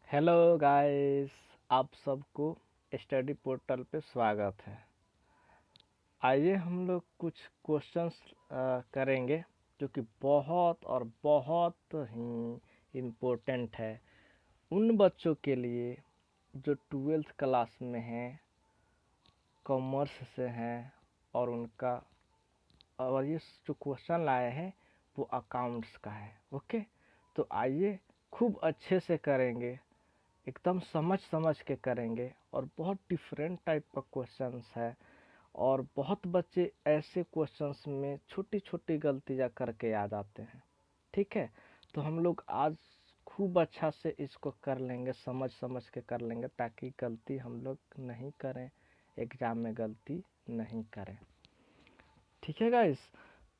Hello guys, आप सबको study portal पे स्वागत है। आइए हम लोग कुछ क्वेश्चंस करेंगे जो कि बहुत और बहुत ही इम्पोर्टेंट है उन बच्चों के लिए जो ट्वेल्थ क्लास में हैं, कॉमर्स से हैं और उनका और ये जो क्वेश्चन लाए हैं वो अकाउंट्स का है। ओके, तो आइए खूब अच्छे से करेंगे, एकदम समझ समझ के करेंगे और बहुत डिफरेंट टाइप का क्वेश्चंस है। और बहुत बच्चे ऐसे क्वेश्चंस में छोटी छोटी गलतियां करके आ जाते हैं। ठीक है, तो हम लोग आज खूब अच्छा से इसको कर लेंगे, समझ समझ के कर लेंगे ताकि गलती हम लोग नहीं करें, एग्ज़ाम में गलती नहीं करें। ठीक है गाइस,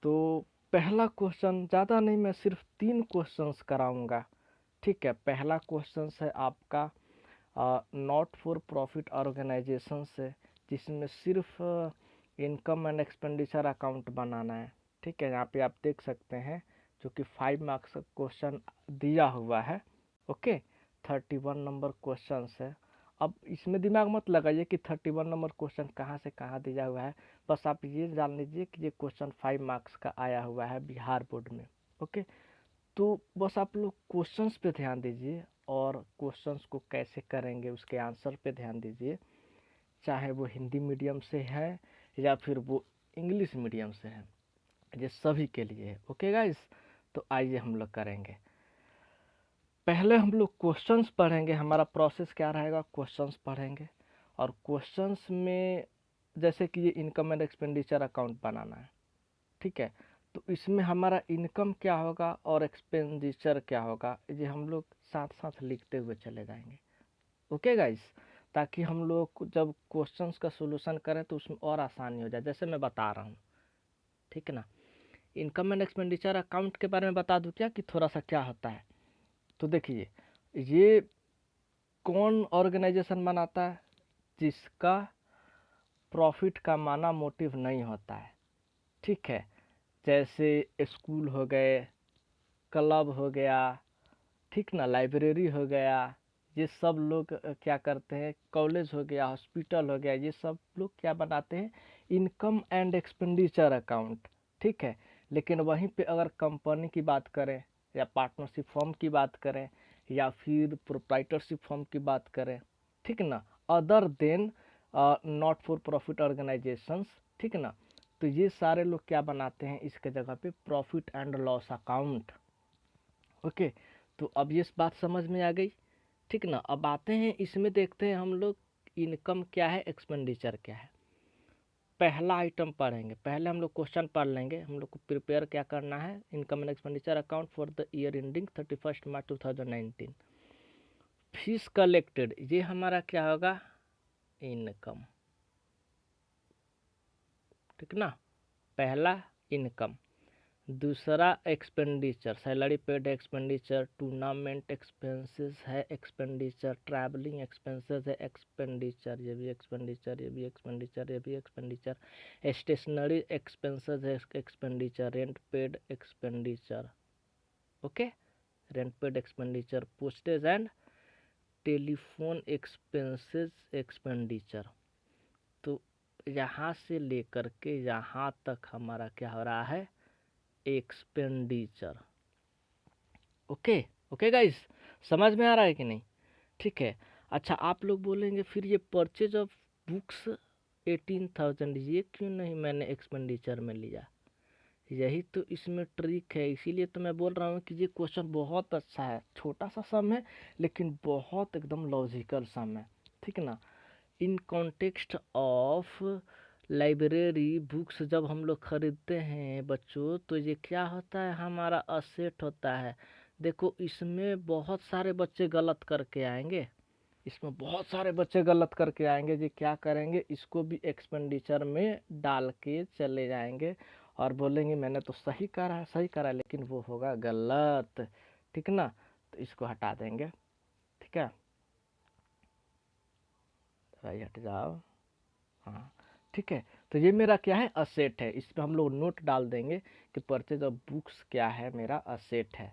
तो पहला क्वेश्चन, ज़्यादा नहीं, मैं सिर्फ 3 क्वेश्चंस कराऊंगा। ठीक है, पहला क्वेश्चन है आपका नॉट फॉर प्रॉफिट ऑर्गेनाइजेशन से, जिसमें सिर्फ इनकम एंड एक्सपेंडिचर अकाउंट बनाना है। ठीक है, यहाँ पे आप देख सकते हैं जो कि 5 मार्क्स का क्वेश्चन दिया हुआ है। ओके, 31 नंबर क्वेश्चन है। अब इसमें दिमाग मत लगाइए कि 31 नंबर क्वेश्चन कहाँ से कहाँ दिया हुआ है, बस आप ये जान लीजिए कि ये क्वेश्चन 5 मार्क्स का आया हुआ है बिहार बोर्ड में। ओके, तो बस आप लोग क्वेश्चंस पे ध्यान दीजिए और क्वेश्चंस को कैसे करेंगे उसके आंसर पे ध्यान दीजिए, चाहे वो हिंदी मीडियम से है या फिर वो इंग्लिश मीडियम से है, ये सभी के लिए है। ओके गाइस, तो आइए हम लोग करेंगे। पहले हम लोग क्वेश्चंस पढ़ेंगे, हमारा प्रोसेस क्या रहेगा, क्वेश्चंस पढ़ेंगे और क्वेश्चंस में जैसे कि ये इनकम एंड एक्सपेंडिचर अकाउंट बनाना है। ठीक है, तो इसमें हमारा इनकम क्या होगा और एक्सपेंडिचर क्या होगा, ये हम लोग साथ साथ लिखते हुए चले जाएंगे। ओके गाइस, ताकि हम लोग जब क्वेश्चंस का सॉल्यूशन करें तो उसमें और आसानी हो जाए, जैसे मैं बता रहा हूँ। ठीक है ना, इनकम एंड एक्सपेंडिचर अकाउंट के बारे में बता दूँ क्या कि थोड़ा सा क्या होता है। तो देखिए, ये कौन ऑर्गेनाइजेशन बनाता है, जिसका प्रॉफिट कमाना मोटिव नहीं होता है। ठीक है, जैसे स्कूल हो गए, क्लब हो गया, ठीक ना, लाइब्रेरी हो गया, ये सब लोग क्या करते हैं, कॉलेज हो गया, हॉस्पिटल हो गया, ये सब लोग क्या बनाते हैं, इनकम एंड एक्सपेंडिचर अकाउंट। ठीक है, लेकिन वहीं पे अगर कंपनी की बात करें या पार्टनरशिप फर्म की बात करें या फिर प्रोप्राइटरशिप फर्म की बात करें, ठीक ना, other than not for profit organisations, ठीक ना, तो ये सारे लोग क्या बनाते हैं इसके जगह पे, profit and loss account. Okay, तो अब ये बात समझ में आ गई। ठीक ना, अब आते हैं इसमें, देखते हैं हम लोग इनकम क्या है, एक्सपेंडिचर क्या है। पहला आइटम पढ़ेंगे, पहले हम लोग क्वेश्चन पढ़ लेंगे। हम लोग को प्रिपेयर क्या करना है, income and expenditure account for the year ending 31 March 2019। Fees collected, ये हमारा क्या होगा, इनकम। ठीक ना, पहला इनकम। दूसरा expenditure, salary paid expenditure, tournament expenses है एक्सपेंडिचर, ट्रैवलिंग एक्सपेंसेस है एक्सपेंडिचर, ये भी एक्सपेंडिचर, ये भी एक्सपेंडिचर, ये भी एक्सपेंडिचर। स्टेशनरी एक्सपेंसेस है expenditure, rent paid expenditure. Okay, rent paid expenditure, postage and telephone expenses expenditure. तो यहाँ से लेकर के यहाँ तक हमारा क्या हो रहा है, एक्सपेंडिचर। ओके, ओके गाइस, समझ में आ रहा है कि नहीं। ठीक है, अच्छा आप लोग बोलेंगे फिर ये परचेज ऑफ बुक्स 18,000 ये क्यों नहीं मैंने एक्सपेंडिचर में लिया। यही तो इसमें ट्रिक है, इसीलिए तो मैं बोल रहा हूँ कि ये क्वेश्चन बहुत अच्छा है, छोटा सा सम है लेकिन बहुत एकदम लॉजिकल सम है। ठीक ना, in context of library books जब हम लोग ख़रीदते हैं बच्चों, तो ये क्या होता है, हमारा असेट होता है। देखो इसमें बहुत सारे बच्चे गलत करके आएंगे, इसमें बहुत सारे बच्चे गलत करके आएंगे, जी क्या करेंगे, इसको भी एक्सपेंडिचर में डाल के चले जाएंगे और बोलेंगे मैंने तो सही करा, सही करा, लेकिन वो होगा गलत। ठीक ना, तो इसको हटा देंगे। ठीक है भाई, हट जाओ। हाँ, ठीक है, तो ये मेरा क्या है, असेट है, इसमें हम लोग नोट डाल देंगे कि परचेज ऑफ बुक्स क्या है, मेरा असेट है।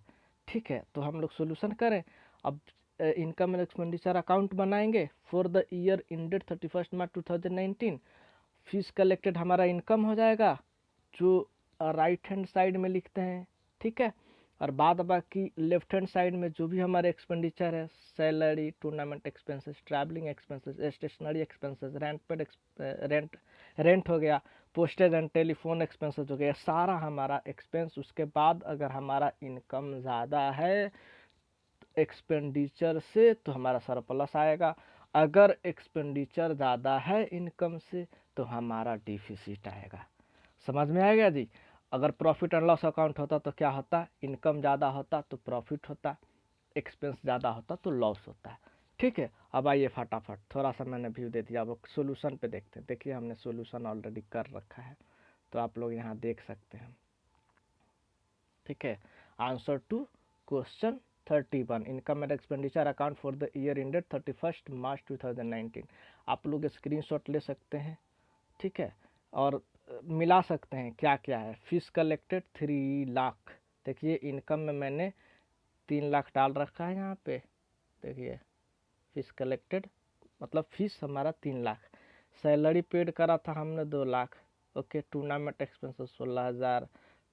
ठीक है, तो हम लोग सोल्यूशन करें। अब इनकम एंड एक्सपेंडिचर अकाउंट बनाएंगे for the year ended 31 March 2019। Fees collected हमारा इनकम हो जाएगा जो राइट हैंड साइड में लिखते हैं, ठीक है। और बाद बाकी लेफ्ट हैंड साइड में जो भी हमारे एक्सपेंडिचर है, salary, tournament expenses, travelling expenses, stationery expenses, rent हो गया, पोस्टेज एंड टेलीफोन एक्सपेंसेस हो गया, सारा हमारा एक्सपेंस। उसके बाद अगर हमारा इनकम ज़्यादा है एक्सपेंडिचर से तो हमारा सरप्लस आएगा, अगर एक्सपेंडिचर ज़्यादा है इनकम से तो हमारा डिफिसिट आएगा। समझ में आएगा जी। अगर प्रॉफिट एंड लॉस अकाउंट होता तो क्या होता, इनकम ज़्यादा होता तो प्रॉफिट होता, एक्सपेंस ज़्यादा होता तो लॉस होता है, ठीक है। अब आइए फटाफट, थोड़ा सा मैंने व्यू दे दिया, अब सोल्यूशन पे देखते हैं। देखिए हमने सोल्यूशन ऑलरेडी कर रखा है तो आप लोग यहाँ देख सकते हैं, ठीक है। Answer to question 31, income and expenditure account for the year ended 31 March 2019। आप लोग स्क्रीनशॉट ले सकते हैं, ठीक है, और मिला सकते हैं क्या क्या है। फीस कलेक्टेड 3 लाख, देखिए इनकम में मैंने 3 लाख डाल रखा है यहाँ पे, देखिए फीस कलेक्टेड मतलब फीस हमारा 3 लाख। सैलरी पेड करा था हमने 2 lakh, okay. Tournament expenses 16,000,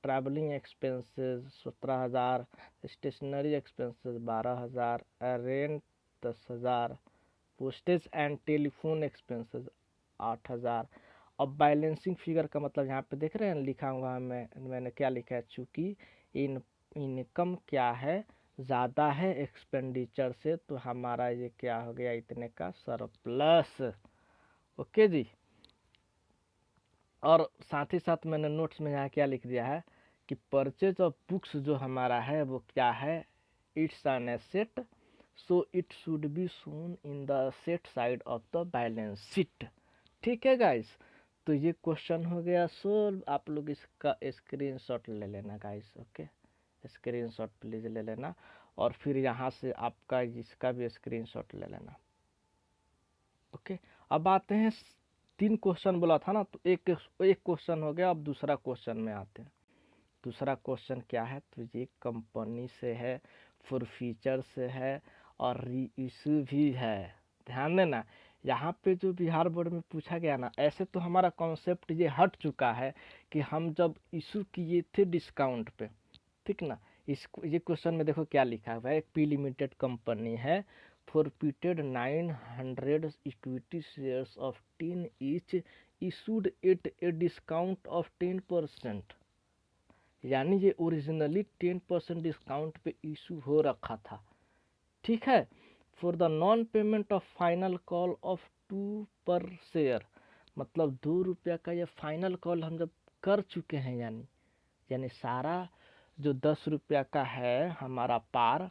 travelling expenses 17,000, stationery expenses 12,000, rent 10,000, postage and telephone expenses 8,000। अब बैलेंसिंग फिगर का मतलब यहाँ पे देख रहे हैं लिखा हुआ है, मैंने क्या लिखा है, चूँकि इनकम क्या है ज़्यादा है एक्सपेंडिचर से तो हमारा ये क्या हो गया, इतने का सरप्लस, ओके जी। और साथ ही साथ मैंने नोट्स में यहाँ क्या लिख दिया है कि परचेज ऑफ बुक्स जो हमारा है वो क्या है, it's an asset so it should be shown in the asset side of the balance sheet, ठीक है गाइस। तो ये क्वेश्चन हो गया सोल्व। आप लोग इसका स्क्रीनशॉट ले लेना गाइस, ओके, स्क्रीनशॉट प्लीज ले लेना, और फिर यहाँ से आपका इसका भी स्क्रीनशॉट ले लेना, ओके। अब आते हैं 3 क्वेश्चन बोला था ना, तो एक क्वेश्चन हो गया। अब दूसरा क्वेश्चन में आते हैं। दूसरा क्वेश्चन क्या है, तो ये कंपनी से है, फॉर फीचर से है और री इशू भी है। ध्यान देना, यहाँ पे जो बिहार बोर्ड में पूछा गया ना, ऐसे तो हमारा कॉन्सेप्ट ये हट चुका है कि हम जब इशू किए थे डिस्काउंट पे, ठीक ना। ये क्वेश्चन में देखो क्या लिखा हुआ है, एक पी लिमिटेड कंपनी है, forfeited 900 equity shares of 10 each issued at a discount of 10%, यानी ये ओरिजिनली 10% डिस्काउंट पे इशू हो रखा था, ठीक है। For the non payment of final call of 2 पर शेयर, मतलब 2 रुपया का ये फाइनल कॉल हम जब कर चुके हैं, यानी सारा जो 10 रुपया का है हमारा पार,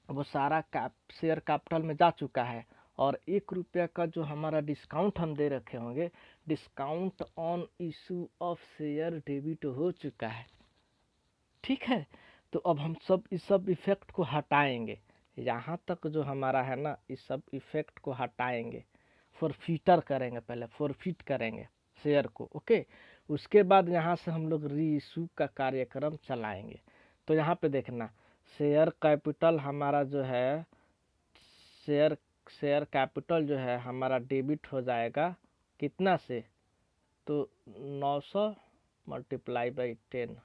वो सारा शेयर कैपिटल में जा चुका है, और 1 रुपया का जो हमारा डिस्काउंट हम दे रखे होंगे, discount on issue of share debit हो चुका है, ठीक है। तो अब हम इस सब इफेक्ट को हटाएंगे, यहाँ तक जो हमारा है ना, इस सब इफेक्ट को हटाएंगे, फॉरफीटर करेंगे, पहले फॉरफिट करेंगे शेयर को, ओके। उसके बाद यहाँ से हम लोग री इशू का कार्यक्रम चलाएंगे। तो यहाँ पे देखना, शेयर कैपिटल हमारा जो है, शेयर कैपिटल जो है हमारा डेबिट हो जाएगा कितना से, तो 900 मल्टीप्लाई बाई 10।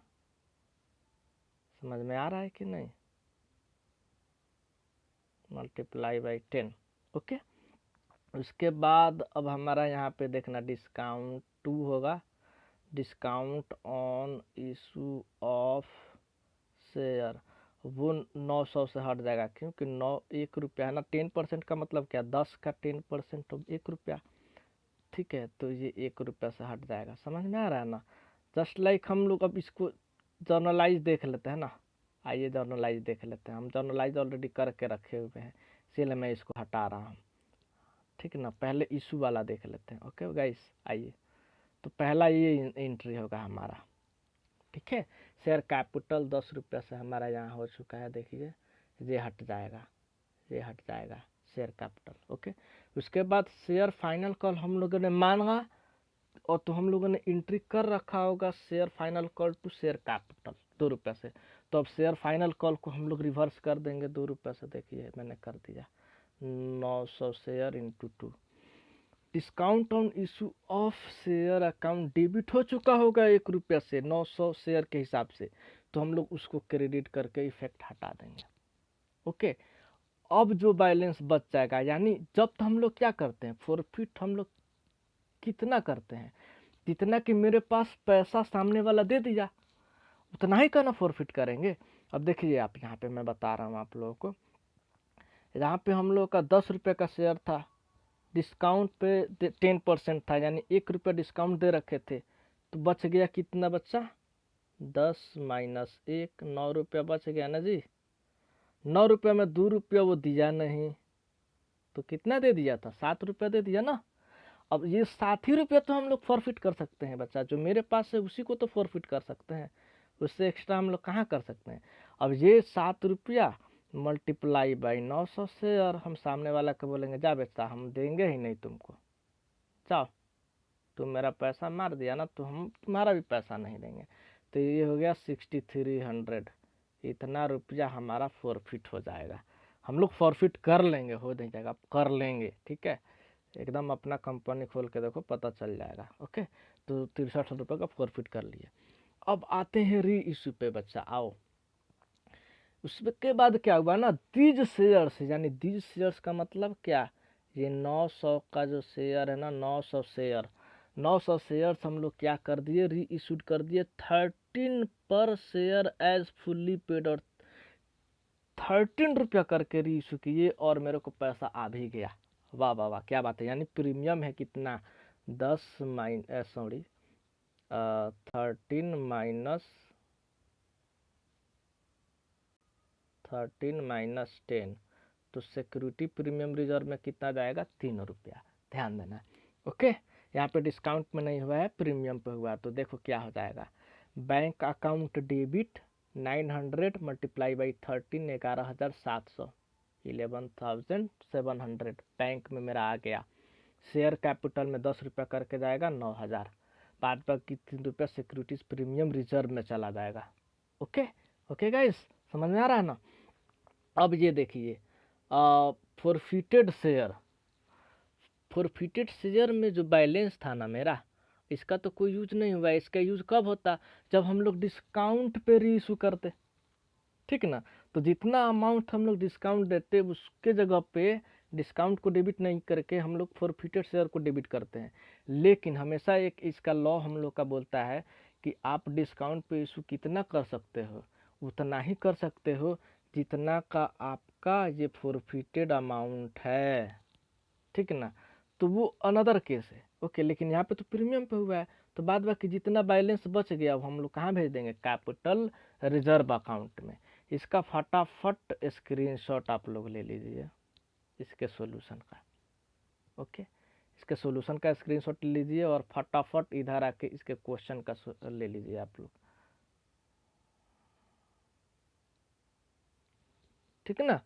समझ में आ रहा है कि नहीं, मल्टीप्लाई बाई 10, ओके। उसके बाद अब हमारा यहाँ पे देखना डिस्काउंट 2 होगा, discount on issue of share, वो 900 से हट जाएगा, क्योंकि 1 रुपया है ना, 10% का मतलब क्या, 10 का 10% तो 1 रुपया, ठीक है। तो ये 1 रुपया से हट जाएगा, समझ में आ रहा है ना। जस्ट लाइक हम लोग अब इसको जर्नलाइज देख लेते हैं ना, आइए जर्नलाइज देख लेते हैं। हम जर्नलाइज ऑलरेडी करके रखे हुए हैं, इसलिए मैं इसको हटा रहा हूँ, ठीक है ना। पहले इशू वाला देख लेते हैं, ओके गाइस, आइए। तो पहला ये एंट्री होगा हमारा, ठीक है। शेयर कैपिटल 10 रुपया से हमारा यहाँ हो चुका है, देखिए ये हट जाएगा, ये हट जाएगा शेयर कैपिटल, ओके। उसके बाद शेयर फाइनल कॉल हम लोगों ने मांगा, और तो हम लोगों ने एंट्री कर रखा होगा share final call to share capital 2 रुपये से, तो अब शेयर फाइनल कॉल को हम लोग रिवर्स कर देंगे 2 रुपये से। देखिए मैंने कर दिया 900 share into 2। Discount on issue of share account debit हो चुका होगा 1 रुपया से 900 शेयर के हिसाब से, तो हम लोग उसको क्रेडिट करके इफेक्ट हटा देंगे। ओके, अब जो बैलेंस बच जाएगा, यानी जब तो हम लोग क्या करते हैं, फॉरफिट हम लोग कितना करते हैं, जितना कि मेरे पास पैसा सामने वाला दे दिया उतना ही करना फॉरफिट करेंगे। अब देखिए आप, यहाँ पे मैं बता रहा हूँ आप लोगों को, यहाँ पे हम लोग का 10 रुपये का शेयर था, डिस्काउंट पे 10% था, यानी 1 रुपया डिस्काउंट दे रखे थे, तो बच गया कितना बच्चा, 10 माइनस 1, 9 रुपया बच गया ना जी। 9 रुपया में 2 रुपया वो दिया नहीं, तो कितना दे दिया था, 7 रुपया दे दिया ना। अब ये 7 ही रुपया तो हम लोग फॉरफिट कर सकते हैं बच्चा, जो मेरे पास है उसी को तो फॉरफिट कर सकते हैं, उससे एक्स्ट्रा हम लोग कहाँ कर सकते हैं। अब ये 7 रुपया मल्टीप्लाई बाई 900 से, और हम सामने वाला को बोलेंगे जा बेटा हम देंगे ही नहीं तुमको, जाओ तुम मेरा पैसा मार दिया ना, तो हम तुम्हारा भी पैसा नहीं देंगे। तो ये हो गया 6300, इतना रुपया हमारा फॉरफिट हो जाएगा। हम लोग फॉरफिट कर लेंगे, हो नहीं जाएगा, कर लेंगे, ठीक है। एकदम अपना कंपनी खोल के देखो, पता चल जाएगा। ओके, तो 63 रुपये का फॉरफिट कर लिए। अब आते हैं री इशू पे बच्चा, आओ। उसके बाद क्या हुआ ना, दीज शेयर्स, यानी दीज शेयर्स का मतलब क्या, ये 900 का जो शेयर है ना, 900 शेयर, 900 शेयर्स हम लोग क्या कर दिए, री इशूड कर दिए 13 पर शेयर एज फुल्ली पेड, और 13 रुपया करके री इशू किए, और मेरे को पैसा आ भी गया। वाह वाह वाह, क्या बात है। यानी प्रीमियम है कितना, 13 माइनस 10, तो सिक्योरिटी प्रीमियम रिजर्व में कितना जाएगा, 3 रुपया। ध्यान देना। ओके, यहाँ पे डिस्काउंट में नहीं हुआ है, प्रीमियम पे हुआ, तो देखो क्या हो जाएगा, bank account debit 900 multiply by 13, 11,700, 11,700 bank में मेरा आ गया। शेयर कैपिटल में 10 रुपया करके जाएगा 9,000, बाद बाकी 3 रुपया सिक्योरिटीज प्रीमियम रिजर्व में चला जाएगा। ओके ओके गाइस, समझ में आ रहा है ना। अब ये देखिए फॉरफिटेड शेयर, फॉरफिटेड शेयर में जो बैलेंस था ना मेरा, इसका तो कोई यूज नहीं हुआ। इसका यूज कब होता, जब हम लोग डिस्काउंट पे री इशू करते, ठीक ना। तो जितना अमाउंट हम लोग डिस्काउंट देते, उसके जगह पे डिस्काउंट को डेबिट नहीं करके हम लोग फॉरफिटेड शेयर को डेबिट करते हैं। लेकिन हमेशा एक इसका लॉ हम लोग का बोलता है कि आप डिस्काउंट पे इशू कितना कर सकते हो, उतना ही कर सकते हो जितना का आपका ये फॉरफिटेड अमाउंट है, ठीक ना। तो वो अनदर केस है। ओके, लेकिन यहाँ पे तो प्रीमियम पे हुआ है, तो बाद बाकी जितना बैलेंस बच गया वो हम लोग कहाँ भेज देंगे, कैपिटल रिजर्व अकाउंट में। इसका फटाफट स्क्रीनशॉट आप लोग ले लीजिए इसके सॉल्यूशन का। ओके, इसके सॉल्यूशन का स्क्रीनशॉट लीजिए और फटाफट इधर आके इसके क्वेश्चन का ले लीजिए आप लोग, ठीक है ना।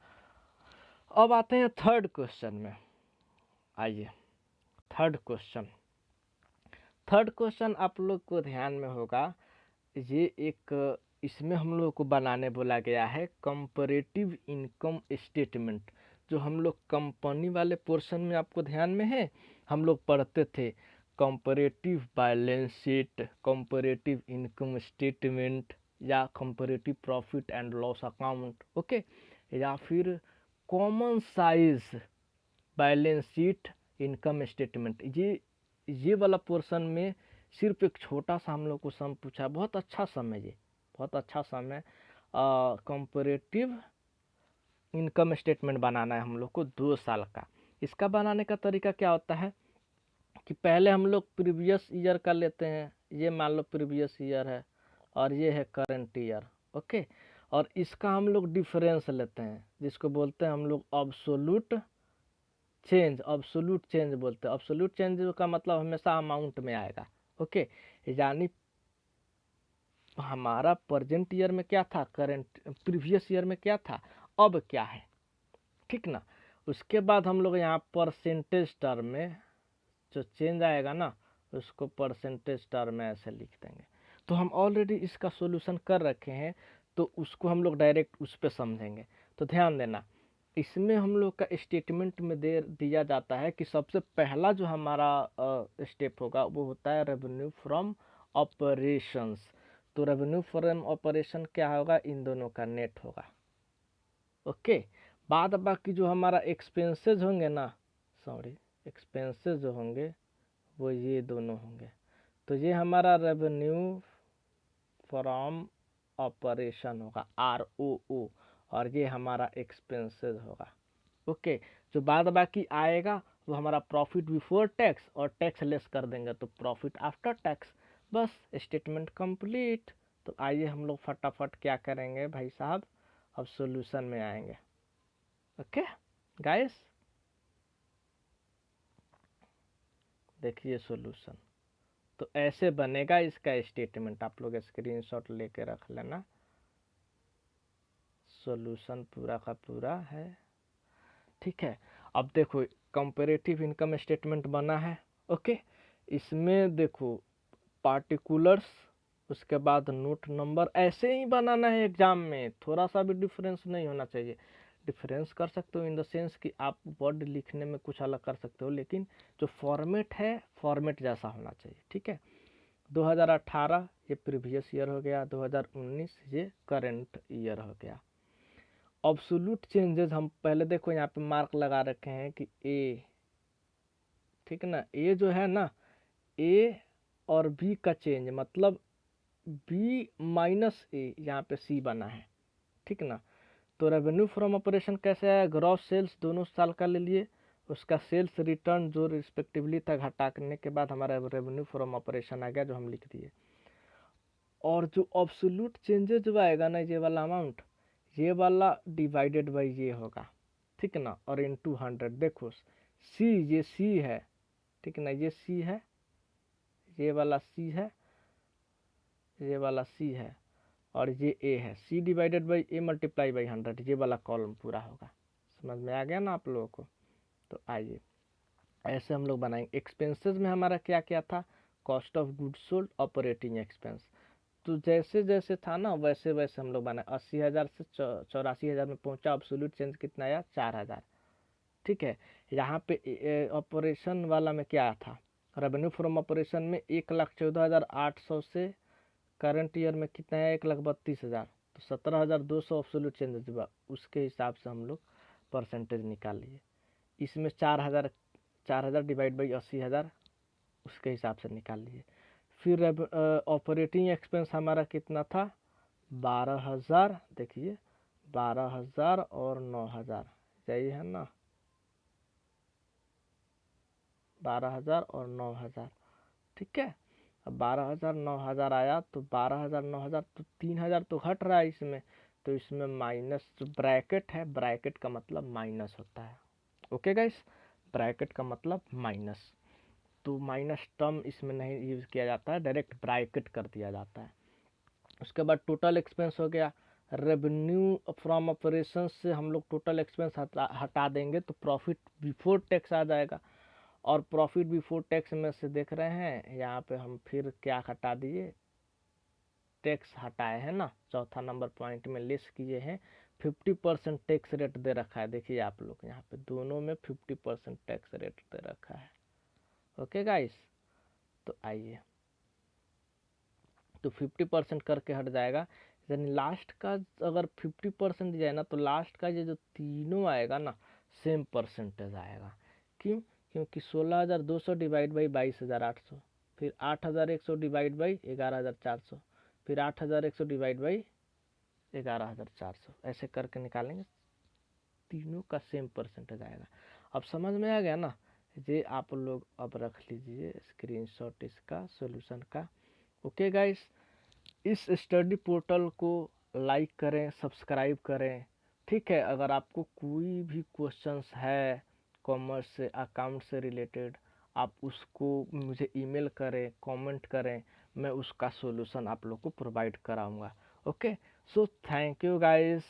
अब आते हैं थर्ड क्वेश्चन में। आइए थर्ड क्वेश्चन, थर्ड क्वेश्चन आप लोग को ध्यान में होगा, ये एक, इसमें हम लोग को बनाने बोला गया है कंपैरेटिव इनकम स्टेटमेंट। जो हम लोग कंपनी वाले पोर्शन में, आपको ध्यान में है, हम लोग पढ़ते थे comparative balance sheet, comparative income statement, या comparative profit and loss account, okay, या फिर common size balance sheet income statement. ये वाला पोर्शन में सिर्फ एक छोटा सा हम लोग को सम पूछा, बहुत अच्छा सम है ये, बहुत अच्छा सम है। कंपैरेटिव इनकम स्टेटमेंट बनाना है हम लोग को 2 साल का। इसका बनाने का तरीका क्या होता है कि पहले हम लोग प्रीवियस ईयर का लेते हैं, ये मान लो प्रीवियस ईयर है और ये है करंट ईयर, ओके। और इसका हम लोग डिफरेंस लेते हैं, जिसको बोलते हैं हम लोग अब्सोल्यूट चेंज, अब्सोल्यूट चेंज बोलते हैं। अब्सोल्यूट चेंज का मतलब हमेशा अमाउंट में आएगा, ओके। यानी हमारा प्रेजेंट ईयर में क्या था, करंट प्रीवियस ईयर में क्या था, अब क्या है, ठीक ना। उसके बाद हम लोग यहाँ परसेंटेज टर्म में जो चेंज आएगा ना, उसको परसेंटेज टर्म में ऐसे लिख देंगे। तो हम ऑलरेडी इसका सॉल्यूशन कर रखे हैं, तो उसको हम लोग डायरेक्ट उस पर समझेंगे। तो ध्यान देना, इसमें हम लोग का स्टेटमेंट में दे दिया जाता है कि सबसे पहला जो हमारा स्टेप होगा वो होता है रेवेन्यू फ्रॉम ऑपरेशंस। तो रेवेन्यू फ्रॉम ऑपरेशन क्या होगा, इन दोनों का नेट होगा। ओके, बाद बाकी जो हमारा एक्सपेंसेस होंगे ना, सॉरी, एक्सपेंसेस जो होंगे वो ये दोनों होंगे। तो ये हमारा रेवेन्यू फ्रॉम ऑपरेशन होगा, ROO, और ये हमारा एक्सपेंसेस होगा। ओके, जो बाद बाकी आएगा वो हमारा प्रॉफिट बिफोर टैक्स, और टैक्स लेस कर देंगे तो प्रॉफिट आफ्टर टैक्स। बस स्टेटमेंट कंप्लीट। तो आइए हम लोग फटाफट क्या करेंगे भाई साहब, अब सॉल्यूशन में आएंगे। ओके गाइस, देखिए सॉल्यूशन तो ऐसे बनेगा इसका स्टेटमेंट, आप लोग स्क्रीनशॉट लेके रख लेना। सॉल्यूशन पूरा का पूरा है, ठीक है। अब देखो कंपैरेटिव इनकम स्टेटमेंट बना है। ओके, इसमें देखो पार्टिकुलर्स, उसके बाद नोट नंबर, ऐसे ही बनाना है एग्जाम में, थोड़ा सा भी डिफरेंस नहीं होना चाहिए। डिफरेंस कर सकते हो इन द सेंस कि आप वर्ड लिखने में कुछ अलग कर सकते हो, लेकिन जो फॉर्मेट है फॉर्मेट जैसा होना चाहिए, ठीक है। 2018 ये प्रीवियस ईयर हो गया, 2019 ये करंट ईयर हो गया। ऑब्सोल्यूट चेंजेस हम पहले देखो यहाँ पे मार्क लगा रखे हैं कि ए, ठीक है ना, ए जो है ना, ए और बी का चेंज मतलब बी माइनस ए, यहाँ पे सी बना है, ठीक ना। तो रेवेन्यू फ्रॉम ऑपरेशन कैसे है, ग्रॉस सेल्स दोनों साल का ले लिए, उसका सेल्स रिटर्न जो रिस्पेक्टिवली था घटाने के बाद हमारा रेवेन्यू फ्रॉम ऑपरेशन आ गया, जो हम लिख दिए। और जो ऑब्सोल्यूट चेंजेस जो आएगा ना, ये वाला अमाउंट, ये वाला डिवाइडेड बाई ये होगा, ठीक ना, और इनटू 100। देखो सी, ये सी है, ठीक ना, ये सी है, ये वाला सी है, ये वाला सी है, और ये ए है। C divided by A multiply by 100, ये वाला कॉलम पूरा होगा। समझ में आ गया ना आप लोगों को। तो आइए ऐसे हम लोग बनाएंगे। एक्सपेंसेस में हमारा क्या क्या था, cost of goods sold, operating expense. तो जैसे जैसे था ना वैसे वैसे हम लोग बनाए। 80,000 से 84,000 में पहुंचा, एब्सोल्यूट चेंज कितना आया, 4,000, ठीक है। यहाँ पे ऑपरेशन वाला में क्या था, रेवेन्यू फ्रॉम ऑपरेशन में 1,14,800 से करंट ईयर में कितना है, 1,32,000, तो 17,200 एब्सोल्यूट चेंजेस हुआ, उसके हिसाब से हम लोग परसेंटेज निकाल लिए। इसमें 4,000 डिवाइड बाई 80,000, उसके हिसाब से निकाल लिए। फिर ऑपरेटिंग एक्सपेंस हमारा कितना था, 12,000, देखिए 12,000 और 9,000, यही है ना, 12,000 और 9,000, ठीक है। अब 12,000 9,000 आया, तो 12,000 9,000, तो 3,000 तो घट रहा है इसमें, तो इसमें माइनस, जो ब्रैकेट है, ब्रैकेट का मतलब माइनस होता है। ओके गाइस, ब्रैकेट का मतलब माइनस, तो माइनस टर्म इसमें नहीं यूज़ किया जाता है, डायरेक्ट ब्रैकेट कर दिया जाता है। उसके बाद टोटल एक्सपेंस हो गया। रेवेन्यू फ्रॉम ऑपरेशन से हम लोग टोटल एक्सपेंस हटा देंगे तो प्रॉफिट बिफोर टैक्स आ जाएगा। और प्रॉफिट बिफोर टैक्स में से देख रहे हैं यहाँ पे हम फिर क्या हटा दिए, टैक्स हटाए हैं ना, चौथा नंबर पॉइंट में लिस्ट किए हैं। 50% टैक्स रेट दे रखा है, देखिए आप लोग यहाँ पे दोनों में 50% टैक्स रेट दे रखा है। ओके गाइस, तो आइए, तो 50% करके हट जाएगा, यानी लास्ट का अगर 50% जाए ना, तो लास्ट का ये जो तीनों आएगा ना सेम परसेंटेज आएगा। क्यों, क्योंकि 16,200 डिवाइड बाई 22,800, फिर 8,100 डिवाइड बाई 11,400, फिर 8,100 डिवाइड बाई 11,400, ऐसे करके निकालेंगे, तीनों का सेम परसेंटेज आएगा। अब समझ में आ गया ना, ये आप लोग अब रख लीजिए स्क्रीनशॉट इसका सॉल्यूशन का। ओके गाइस, इस स्टडी पोर्टल को लाइक करें, सब्सक्राइब करें, ठीक है। अगर आपको कोई भी क्वेश्चंस है कॉमर्स से, अकाउंट से रिलेटेड, आप उसको मुझे ईमेल करें, कमेंट करें, मैं उसका सॉल्यूशन आप लोग को प्रोवाइड कराऊंगा। Okay, so thank you guys.